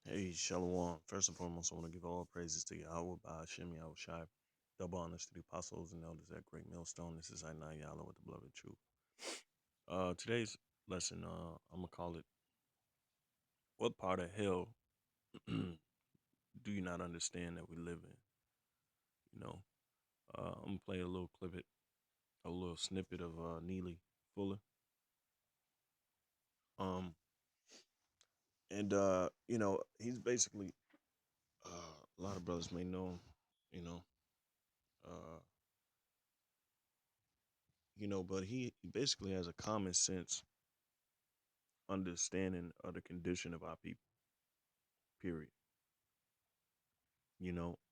Hey, Shalom. First and foremost, I want to give all praises to Yahweh, Ba'ashem, Yahweh Shai. Double honors to the apostles and elders at Great Millstone. This is Ainai Yahweh with the beloved truth. Today's lesson, I'm going to call it, What Part of Hell Do You Not Understand That We Live In? You know, I'm going to play a little a little snippet of Neely Fuller. Um, he's basically, a lot of brothers may know him, you know, uh, but he basically has a common sense understanding of the condition of our people, period.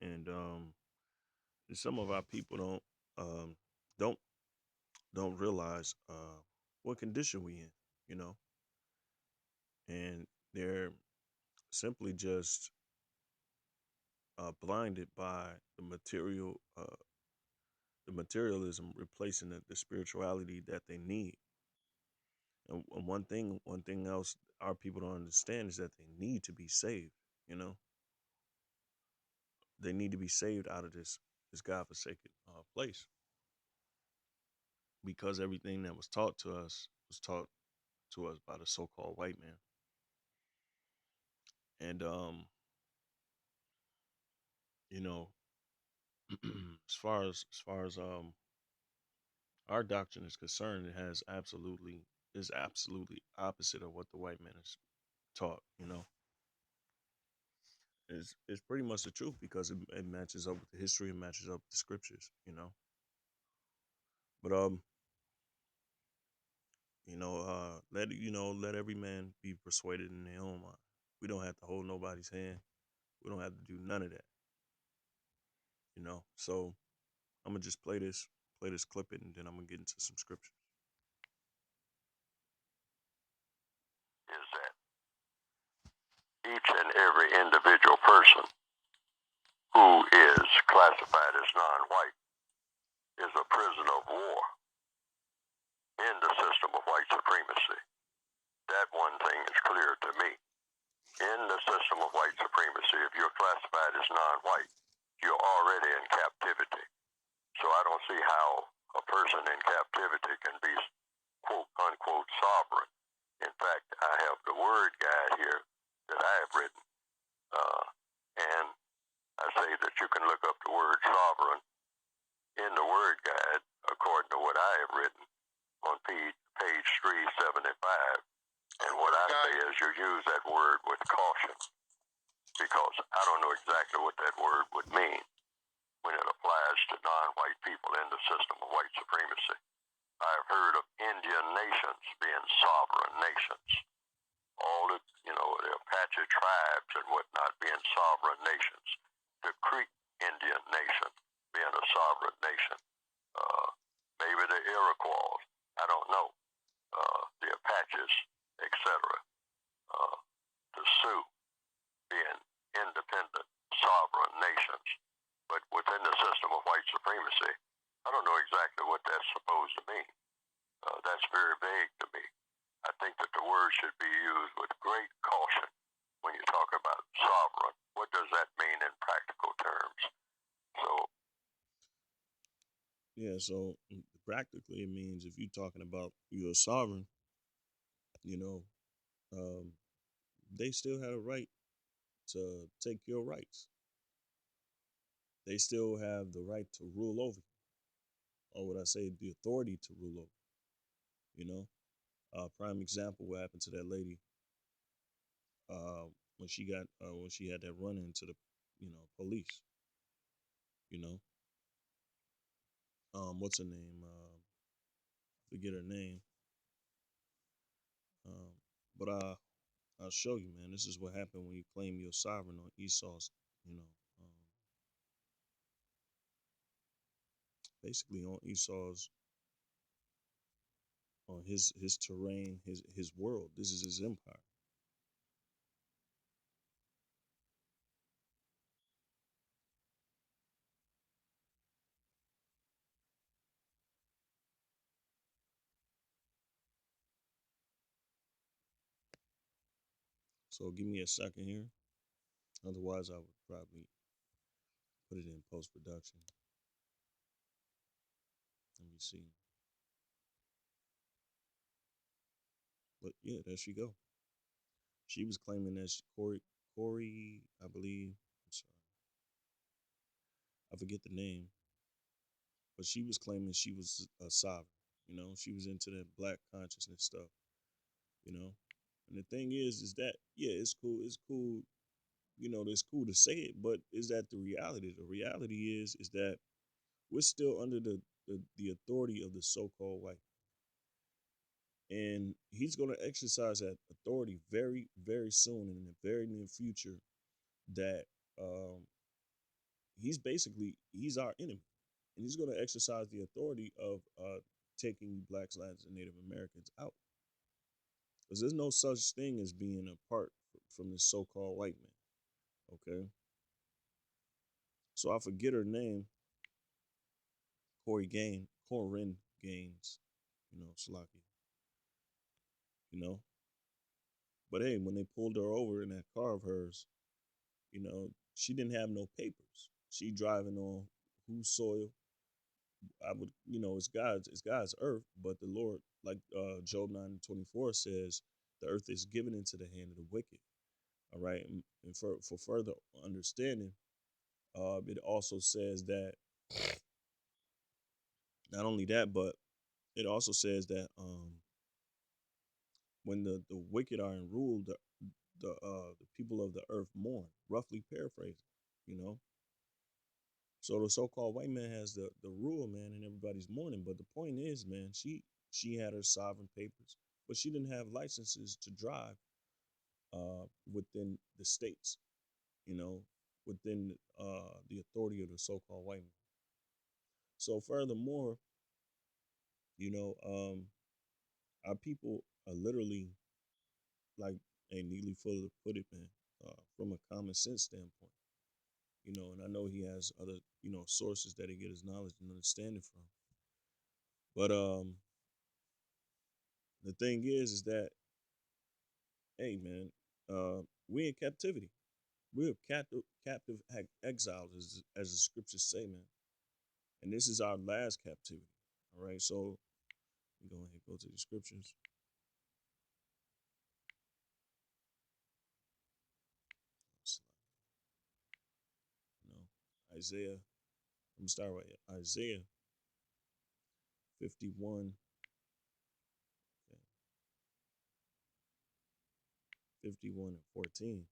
And some of our people um don't don't realize what condition we in, you know, and they're simply just blinded by the materialism replacing the spirituality that they need. And one thing else our people don't understand is that they need to be saved. You know, they need to be saved out of this godforsaken place, because everything that was taught to us was taught to us by the so-called white man. And you know, as far as our doctrine is concerned, it has absolutely is absolutely opposite of what the white man is taught. You know, it's pretty much the truth, because it matches up with the history, it matches up with the scriptures. But let every man be persuaded in their own mind. We don't have to hold nobody's hand. We don't have to do none of that. So I'm gonna just play this clip it, and then I'm gonna get into some scripture. Is that each and every individual person who is classified as non-white is a prisoner of war in the system of white supremacy. That one thing is clear to me. In the system of white supremacy, if you're classified as non-white, you're already in captivity. So I don't see how a person in captivity can be quote unquote sovereign. In fact, I have the word guide here that I have written, and I say that you can look up the word sovereign in the word guide according to what I have written on page 375. And what I say is you use that word with caution, because I don't know exactly what that word would mean when it applies to non-white people in the system of white supremacy. I've heard of Indian nations being sovereign nations. All the Apache tribes and whatnot being sovereign nations. The Creek Indian nation being a sovereign nation. Maybe the Iroquois, I don't know. The Apaches, etc. The Sioux being independent, sovereign nations. But within the system of white supremacy, I don't know exactly what that's supposed to mean. That's very vague to me. I think that the word should be used with great caution when you talk about sovereign. What does that mean in practical terms? So, yeah, so practically it means if you're talking about you're a sovereign, you know, um, they still have a right to take your rights. They still have the right to rule over you, or would I say the authority to rule over you, prime example, what happened to that lady uh, when she had that run into the police. You know, what's her name? Forget her name. Um, but I'll show you, man. This is what happened when you claim you're sovereign on Esau's. You know, basically on Esau's, on his terrain, his world. This is his empire. So give me a second here. Otherwise, I would probably put it in post production. Let me see. But yeah, there she go. She was claiming that Corey, I believe. I'm sorry, I forget the name, but she was claiming she was a sovereign. You know, she was into that black consciousness stuff. You know, and the thing is that yeah, it's cool. It's cool. You know, it's cool to say it, but is that the reality? The reality is that we're still under the authority of the so-called white, and he's going to exercise that authority very, very soon in the very near future. That um, he's our enemy, and he's going to exercise the authority of taking blacks, Latins, and Native Americans out. Because there's no such thing as being apart from this so-called white man. Okay, so I forget her name, Corinne Gaines. You know, Slaki. You know, but hey, when they pulled her over in that car of hers, you know, she didn't have no papers. She driving on whose soil? I would, you know, it's God's earth, but the Lord, like Job 9:24 says, the earth is given into the hand of the wicked. All right, and for further understanding, it also says that not only that, but it also says that when the wicked are in rule, the people of the earth mourn. Roughly paraphrasing, you know. So the so-called white man has the rule, man, and everybody's mourning. But the point is, man, she had her sovereign papers, but she didn't have licenses to drive within the states, you know, within the authority of the so-called white man. So furthermore, you know, our people are literally like a neatly full to put it, man, from a common sense standpoint. You know, and I know he has other, you know, sources that he get his knowledge and understanding from. But the thing is that hey, man, we in captivity. We're captive exiles, as the scriptures say, man. And this is our last captivity. All right, so we go ahead and go to the scriptures. You know, Isaiah. I'm gonna start with Isaiah 51, okay, 51 and 14.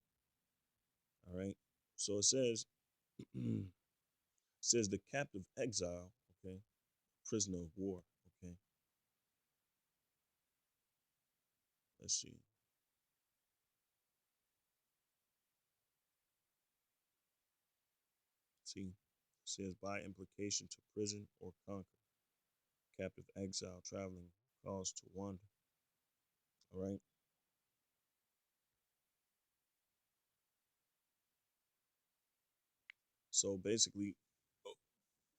All right, so it says, says the captive exile, okay, prisoner of war, okay. Let's see. See, it says by implication to prison or conquer, captive exile, traveling, cause to wander. All right. So basically,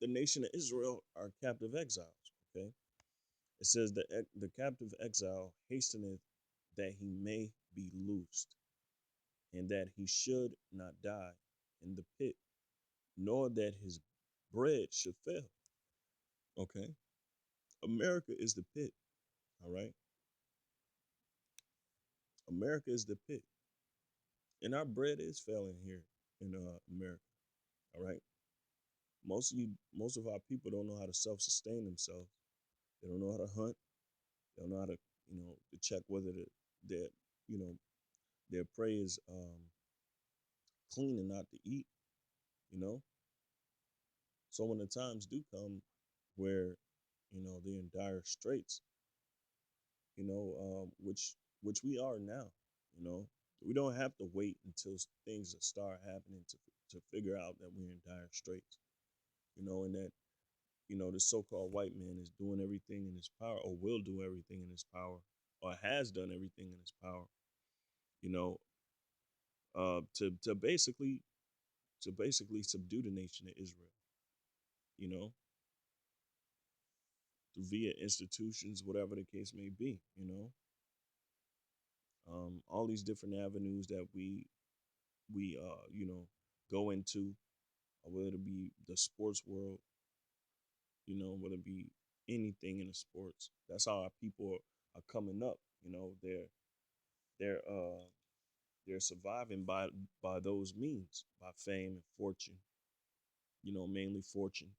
the nation of Israel are captive exiles. Okay. It says that the captive exile hasteneth that he may be loosed, and that he should not die in the pit, nor that his bread should fail. Okay. America is the pit. All right. America is the pit. And our bread is failing here in America. All right. Most of our people don't know how to self-sustain themselves. They don't know how to hunt. They don't know how to, you know, to check whether their, you know, their prey is clean and not to eat. You know, so when the times do come where, you know, they're in dire straits, you know, which we are now. You know, we don't have to wait until things start happening to figure out that we're in dire straits. You know, and that you know the so-called white man is doing everything in his power, or will do everything in his power, or has done everything in his power. You know, to basically subdue the nation of Israel. You know, via institutions, whatever the case may be. You know, all these different avenues go into, or whether it be the sports world, whether it be anything in the sports. That's how our people are coming up. They're they're surviving by those means, by fame and fortune. Mainly fortune.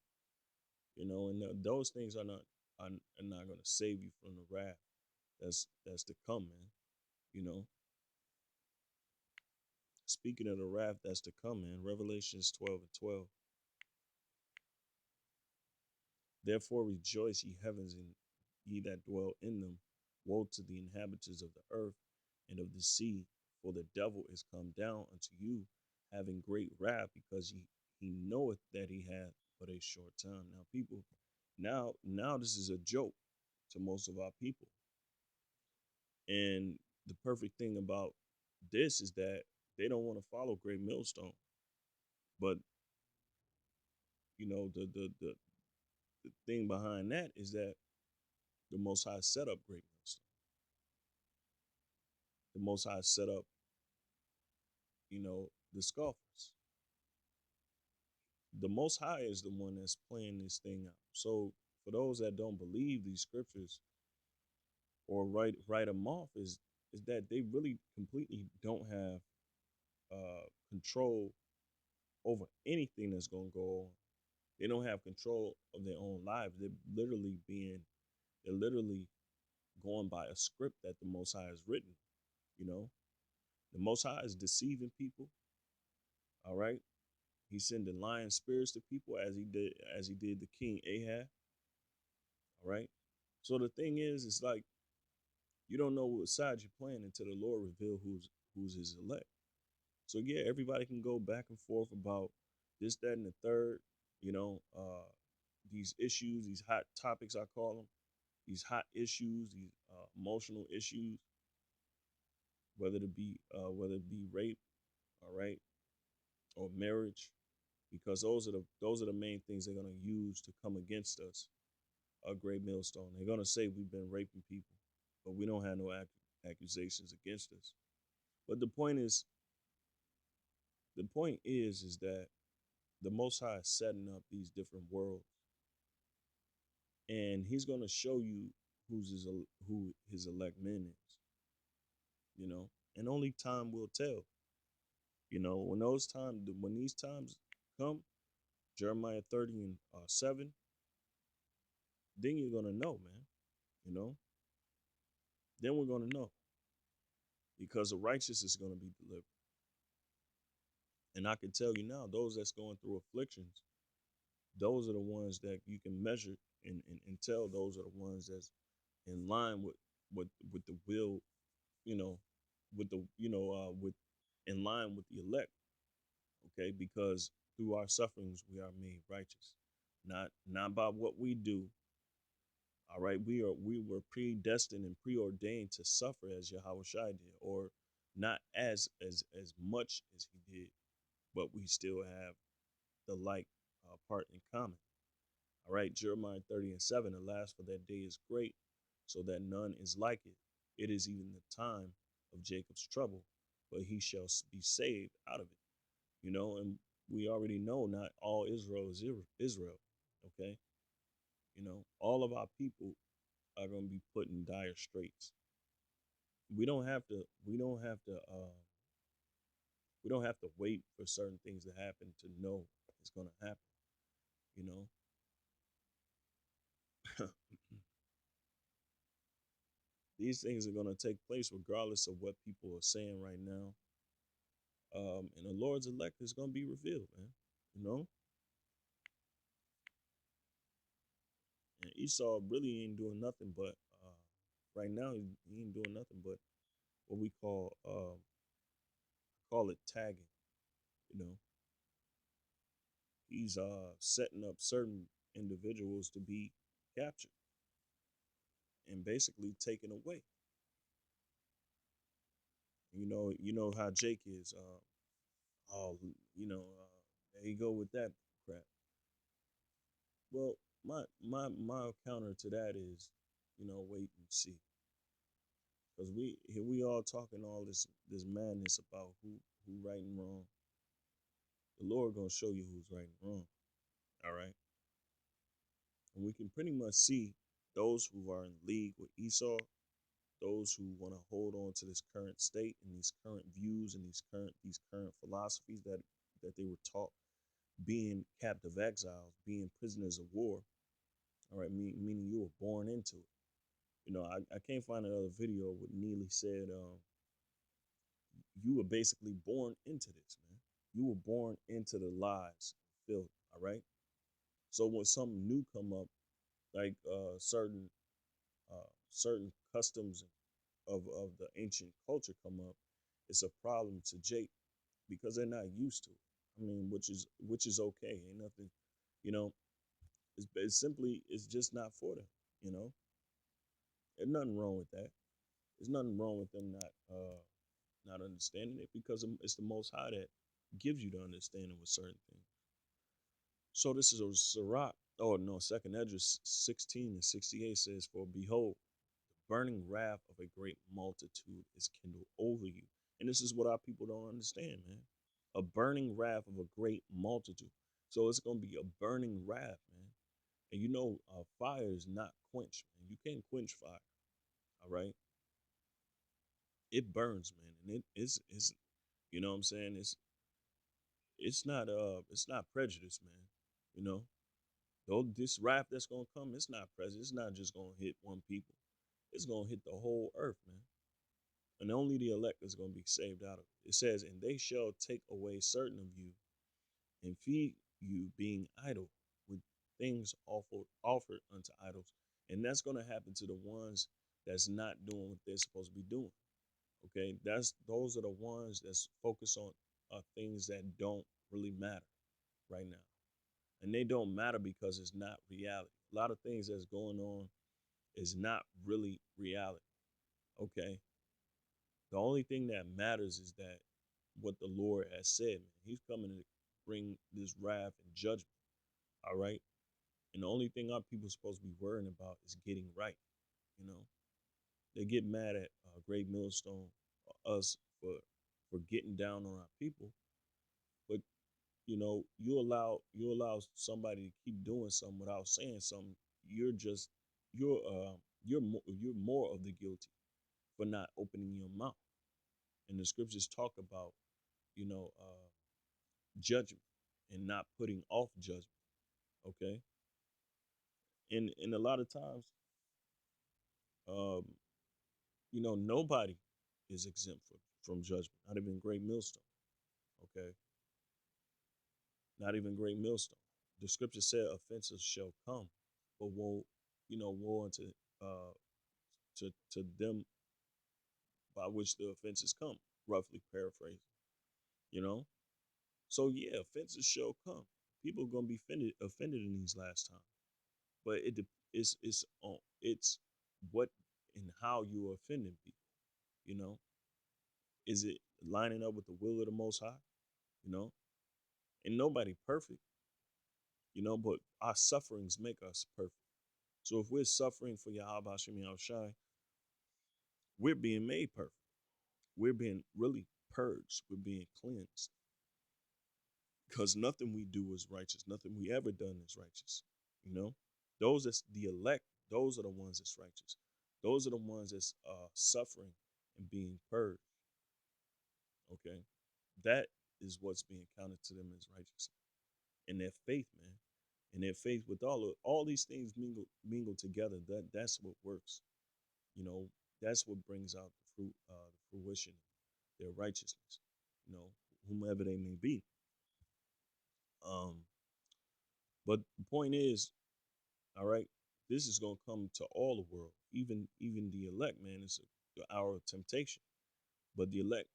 And those things are not going to save you from the wrath that's to come, man. You know. Speaking of the wrath that's to come, man, Revelations 12:12. Therefore rejoice, ye heavens, and ye that dwell in them. Woe to the inhabitants of the earth and of the sea, for the devil is come down unto you, having great wrath, because he knoweth that he hath but a short time. Now, people, now this is a joke to most of our people. And the perfect thing about this is that they don't want to follow Great Millstone. But the thing behind that is that the Most High set up Great Millstone. The Most High set up, the scoffers. The Most High is the one that's playing this thing out. So for those that don't believe these scriptures or write them off, is that they really completely don't have control over anything that's gonna go on. They don't have control of their own lives. They're literally going by a script that the Most High has written. You know, the Most High is deceiving people. All right, He's sending lying spirits to people as he did the King Ahab. All right. So the thing is, it's like you don't know what side you're playing until the Lord reveal who's His elect. So yeah, everybody can go back and forth about this, that, and the third. These issues, these hot topics, I call them, these hot issues, these emotional issues, whether it be rape, all right, or marriage, because those are the main things they're gonna use to come against us. A Great Millstone. They're gonna say we've been raping people, but we don't have no accusations against us. But the point is that the Most High is setting up these different worlds, and He's gonna show you who His elect men is. And only time will tell. When these times come, Jeremiah 30:7, then you're gonna know, man. You know, then we're gonna know because the righteous is gonna be delivered. And I can tell you now, those that's going through afflictions, those are the ones that you can measure and tell those are the ones that's in line with the will, you know, with in line with the elect, okay? Because through our sufferings we are made righteous, not by what we do. All right, we were predestined and preordained to suffer as Yahweh Shai did, or not as much as he did, but we still have the like part in common. All right, Jeremiah 30:7, alas, for that day is great, so that none is like it. It is even the time of Jacob's trouble, but he shall be saved out of it. And we already know not all Israel is Israel. Okay, all of our people are going to be put in dire straits. We don't have to. We don't have to. We don't have to wait for certain things to happen to know it's going to happen. You know, these things are going to take place regardless of what people are saying right now. And the Lord's elect is going to be revealed, man. You know, and Esau really ain't doing nothing but right now he ain't doing nothing but what we call it tagging. You know, he's setting up certain individuals to be captured and basically taken away. You know how Jake is. Oh, there you go with that crap. Well, my counter to that is, wait and see. Because we all talking all this madness about who right and wrong. The Lord gonna show you who's right and wrong. All right. And we can pretty much see those who are in league with Esau, those who want to hold on to this current state and these current views and these current philosophies that they were taught, being captive exiles, being prisoners of war. All right, meaning you were born into it. I can't find another video where Neely said, you were basically born into this, man. You were born into the lies filled. All right. So when something new come up, like certain customs of the ancient culture come up, it's a problem to Jake because they're not used to it. I mean, which is okay. Ain't nothing, you know. It's just not for them. You know, there's nothing wrong with that. There's nothing wrong with them not understanding it because it's the Most High that gives you the understanding with certain things. So this is a Sirach. Oh no, Second Esdras 16:68 says, "For behold, burning wrath of a great multitude is kindled over you." And this is what our people don't understand, man. A burning wrath of a great multitude. So it's going to be a burning wrath, man. And fire is not quenched, man. You can't quench fire, all right? It burns, man. And it's you know what I'm saying? It's not prejudice, man. You know, though this wrath that's going to come, it's not prejudice. It's not just going to hit one people. It's going to hit the whole earth, man. And only the elect is going to be saved out of it. It says, "And they shall take away certain of you and feed you, being idle with things offered unto idols." And that's going to happen to the ones that's not doing what they're supposed to be doing. Okay, those are the ones that's focused on things that don't really matter right now, and they don't matter because it's not reality. A lot of things that's going on is not really reality. Okay, the only thing that matters is that what the Lord has said, man. He's coming to bring this wrath and judgment. All right. And the only thing our people are supposed to be worrying about is getting right. You know, they get mad at Great Millstone, us for getting down on our people, but you allow somebody to keep doing something without saying something. You're just you're more of the guilty for not opening your mouth. And the scriptures talk about you know judgment and not putting off judgment. Okay, and a lot of times, um, nobody is exempt from judgment. Not even Great Millstone. Okay, not even Great Millstone. The scripture said offenses shall come, but woe unto to them by which the offenses come. Roughly paraphrasing, you know. So yeah, offenses shall come. People are gonna be offended in these last times, but it's what and how you are offending people. You know, is it lining up with the will of the Most High? You know, and nobody perfect. But our sufferings make us perfect. So if we're suffering for Yahweh Hashem Yahushai, we're being made perfect. We're being really purged. We're being cleansed. Because nothing we do is righteous. Nothing we ever done is righteous. You know, those that's the elect, those are the ones that's righteous. Those are the ones that's suffering and being purged. Okay, that is what's being counted to them as righteous. And their faith, man, and their faith with all these things mingle together. That's what works. You know, that's what brings out the fruition, their righteousness. Whomever they may be. Um, but the point is, all right, this is gonna come to all the world, even the elect, man. It's the hour of temptation. But the elect,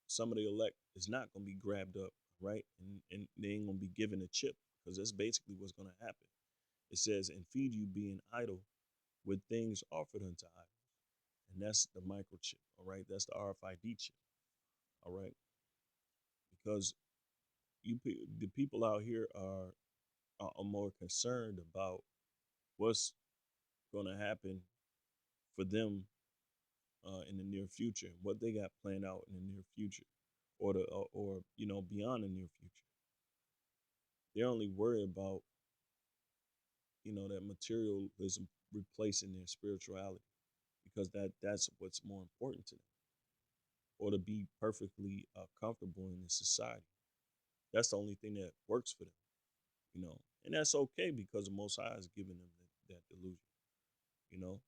some of the elect is not gonna be grabbed up, right? And they ain't gonna be given a chip because that's basically what's gonna happen. It says, "And feed you being idle with things offered unto idols." And that's the microchip, all right? That's the RFID chip, all right? Because the people out here are more concerned about what's going to happen for them in the near future, what they got planned out in the near future, or beyond the near future. They're only worried about that materialism replacing their spirituality, because that's what's more important to them, or to be perfectly comfortable in this society. That's the only thing that works for them. And that's okay, because the Most High has given them that delusion. You know,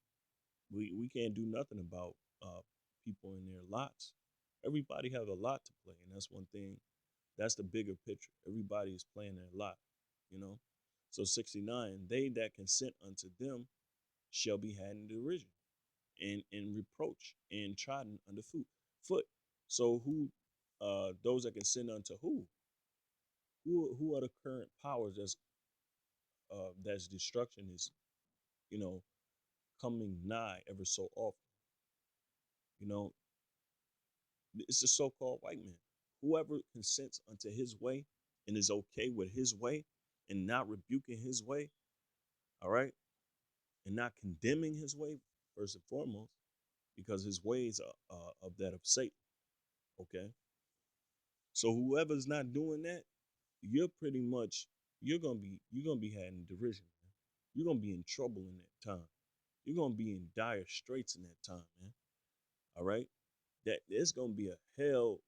we can't do nothing about people in their lots. Everybody have a lot to play, and that's one thing. That's the bigger picture. Everybody is playing their lot. You know, so 69. They that consent unto them shall be had in derision, and in reproach, and trodden under foot. So who, those that consent unto who? Who are the current powers that's destruction is, you know, coming nigh ever so often. You know, it's the so-called white man. Whoever consents unto his way and is okay with his way and not rebuking his way, all right, and not condemning his way first and foremost, because his ways are of that of Satan. Okay, so whoever's not doing that, you're pretty much you're gonna be had in derision, man. You're gonna be in trouble in that time. You're gonna be in dire straits in that time, man. All right, that there's gonna be a hell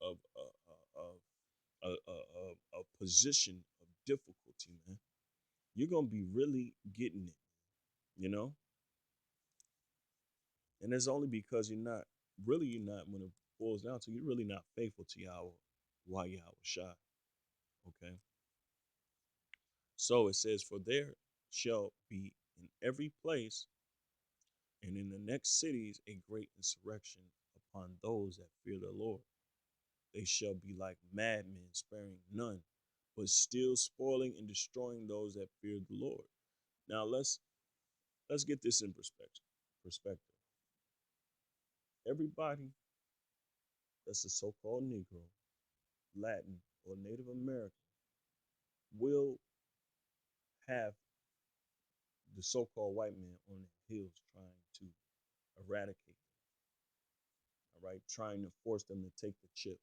of a position of difficulty, man. You're gonna be really getting it, you know, and it's only because you're not when it boils down to, you're really not faithful to Yahweh, why Yahweh Shai. Okay, so it says, for there shall be in every place and in the next cities a great insurrection upon those that fear the Lord. They shall be like madmen, sparing none, but still spoiling and destroying those that fear the Lord. Now let's get this in perspective. Perspective. Everybody that's a so-called Negro, Latin, or Native American will have the so-called white man on their heels trying to eradicate them. All right, trying to force them to take the chip.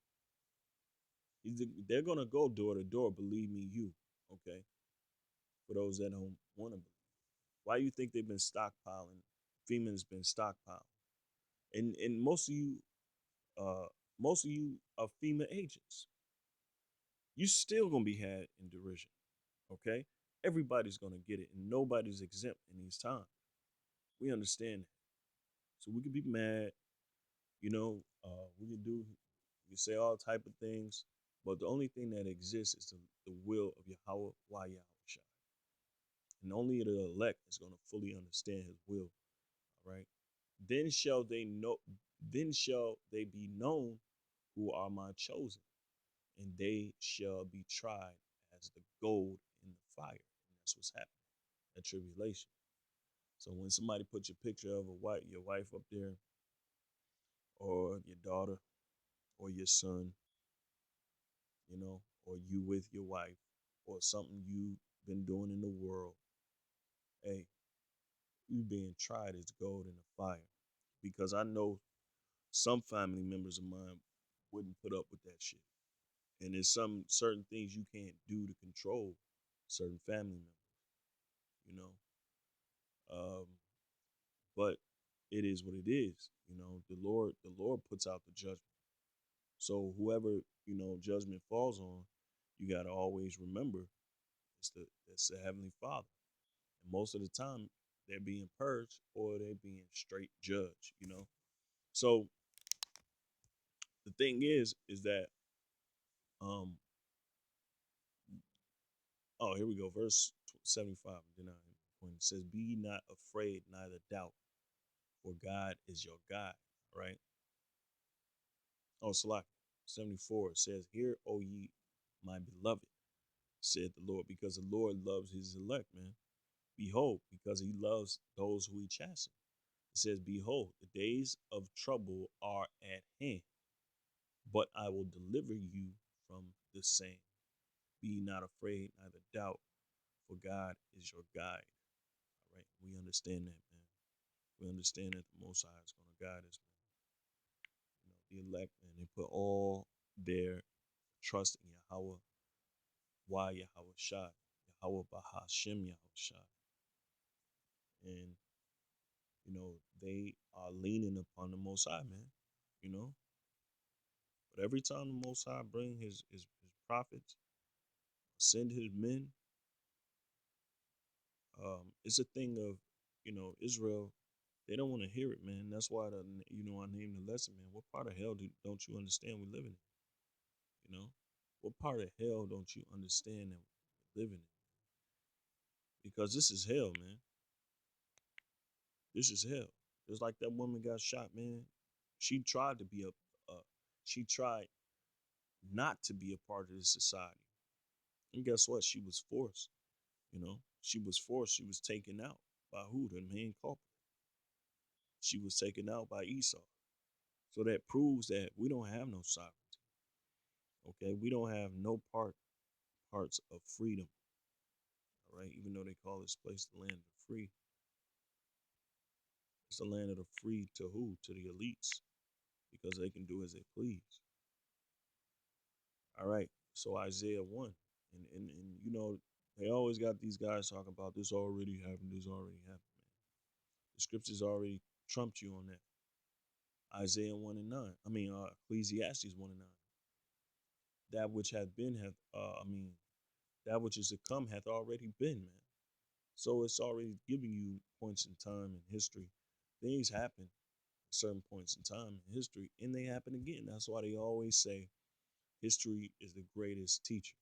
They're gonna go door to door. Believe me, okay. For those that don't want to believe, why you think they've been stockpiling? FEMA's been stockpiling, and uh, most of you are FEMA agents. You still gonna be had in derision, okay? Everybody's gonna get it, and nobody's exempt in these times. We understand that, so we can be mad, we can say all type of things, but the only thing that exists is the will of Yahweh, why Yahweh Shai. And only the elect is going to fully understand his will. All right. Then shall they know, then shall they be known who are my chosen, and they shall be tried as the gold in the fire. And that's what's happening at tribulation. So when somebody puts your picture of your wife up there, or your daughter, or your son, or you with your wife, or something you've been doing in the world, hey, you being tried as gold in the fire. Because I know some family members of mine wouldn't put up with that shit. And there's some certain things you can't do to control certain family members, you know. Um, but it is what it is. The Lord puts out the judgment. So whoever, judgment falls on, you gotta always remember it's the Heavenly Father. And most of the time they're being purged or they're being straight judged. So the thing is that um oh, here we go. Verse 75. When it says, be not afraid, neither doubt, for God is your God. Right? Oh, Salak 74 says, hear, O ye, my beloved, said the Lord, because the Lord loves his elect, man. Behold, because he loves those who he chastens. It says, behold, the days of trouble are at hand, but I will deliver you from the same. Be not afraid, neither doubt, for God is your guide. All right, we understand that, man. We understand that the Most High is going to guide us, man. You know, the elect, man, they put all their trust in Yahweh, why Yahweh Shai, Yahweh Bahashem Yahweh Shai. And, you know, they are leaning upon the Most High, man, you know. But every time the Most High bring his prophets, send his men, it's a thing of, you know, Israel, they don't want to hear it, man. That's why, you know, I named the lesson, man. What part of hell don't you understand we living in? You know, what part of hell don't you understand that we're living in? Because this is hell, man. This is hell. Just like that woman got shot, man. She tried to be she tried not to be a part of this society. And guess what? She was forced. You know, she was forced. She was taken out by who? The main culprit. She was taken out by Esau. So that proves that we don't have no sovereignty. Okay, we don't have no parts of freedom. All right, even though they call this place the land of the free, it's the land of the free to who? To the elites, because they can do as they please. All right, so Isaiah 1, and you know they always got these guys talking about this already happened, this already happened. Man. The scriptures already trumped you on that. Isaiah 1 and 9. Ecclesiastes 1 and 9. That which hath been that which is to come hath already been, man. So it's already giving you points in time in history. Things happen at certain points in time in history, and they happen again. That's why they always say history is the greatest teacher,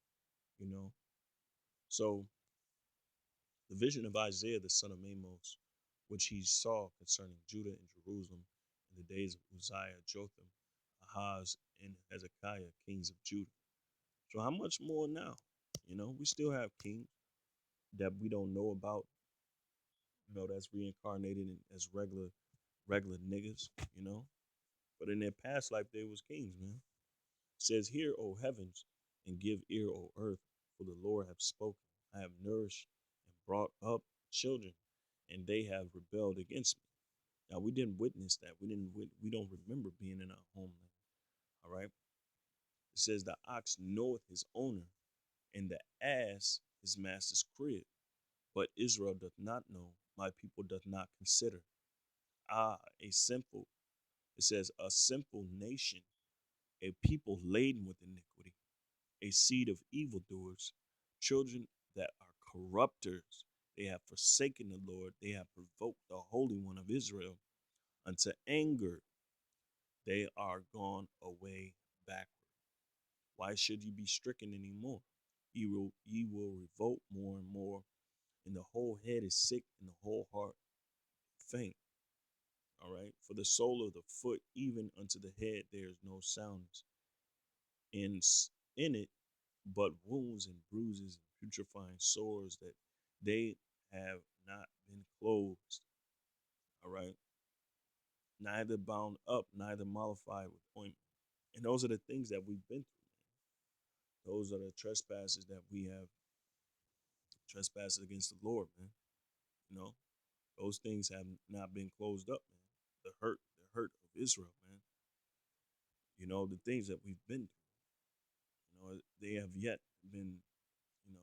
you know? So the vision of Isaiah, the son of Amos, which he saw concerning Judah and Jerusalem in the days of Uzziah, Jotham, Ahaz, and Hezekiah, kings of Judah. So how much more now? You know, we still have kings that we don't know about, you know, that's reincarnated as regular niggas, you know. But in their past life, they was kings, man. It says, "Hear, O heavens, and give ear, O earth, for the Lord hath spoken. I have nourished and brought up children, and they have rebelled against me." Now we didn't witness that. We don't remember being in our homeland. All right. It says the ox knoweth his owner, and the ass his master's crib. But Israel doth not know, my people doth not consider. Ah, a sinful, it says, a sinful nation, a people laden with iniquity, a seed of evildoers, children that are corrupters. They have forsaken the Lord. They have provoked the Holy One of Israel unto anger. They are gone away backward. Why should you be stricken anymore? Ye will revolt more and more, and the whole head is sick, and the whole heart faint. All right. For the sole of the foot, even unto the head, there is no soundness in it, but wounds and bruises and putrefying sores that they have not been closed. All right. Neither bound up, neither mollified with ointment. And those are the things that we've been through, man. Those are the trespasses that we have trespassed against the Lord, man. You know, those things have not been closed up, man. The hurt of Israel, man. You know, the things that we've been through, you know, they have yet been, you know,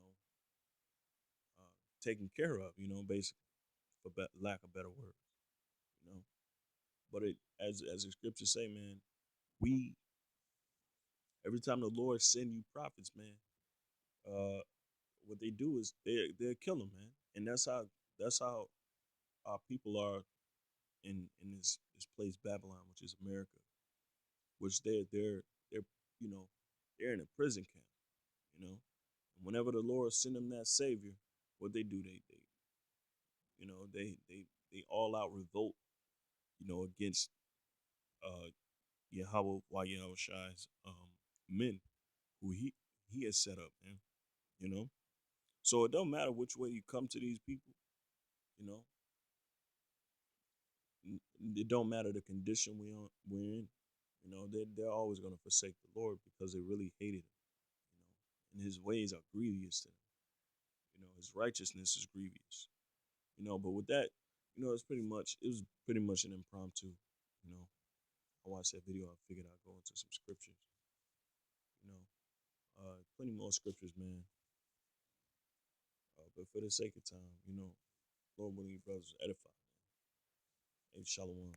taken care of, you know, basically, for lack of better words, you know. But as the scriptures say, man, we every time the Lord send you prophets, man, what they do is they'll kill them, man, and that's how our people are in this place Babylon, which is America, which they're you know they're in a prison camp, you know. And whenever the Lord send them that Savior, what they do, they you know they all out revolt, you know, against uh Yahweh Yahweh Shai's men who he has set up, man. You know, so it don't matter which way you come to these people. You know, it don't matter the condition we're in. You know, they're always gonna forsake the Lord because they really hated him. You know, and his ways are grievous to them. You know, his righteousness is grievous. You know, but with that, You know, it was pretty much an impromptu. You know, I watched that video. I figured I'd go into some scriptures. You know, plenty more scriptures, man. But for the sake of time, you know, Lord willing, you brothers edify. Hey, shalom.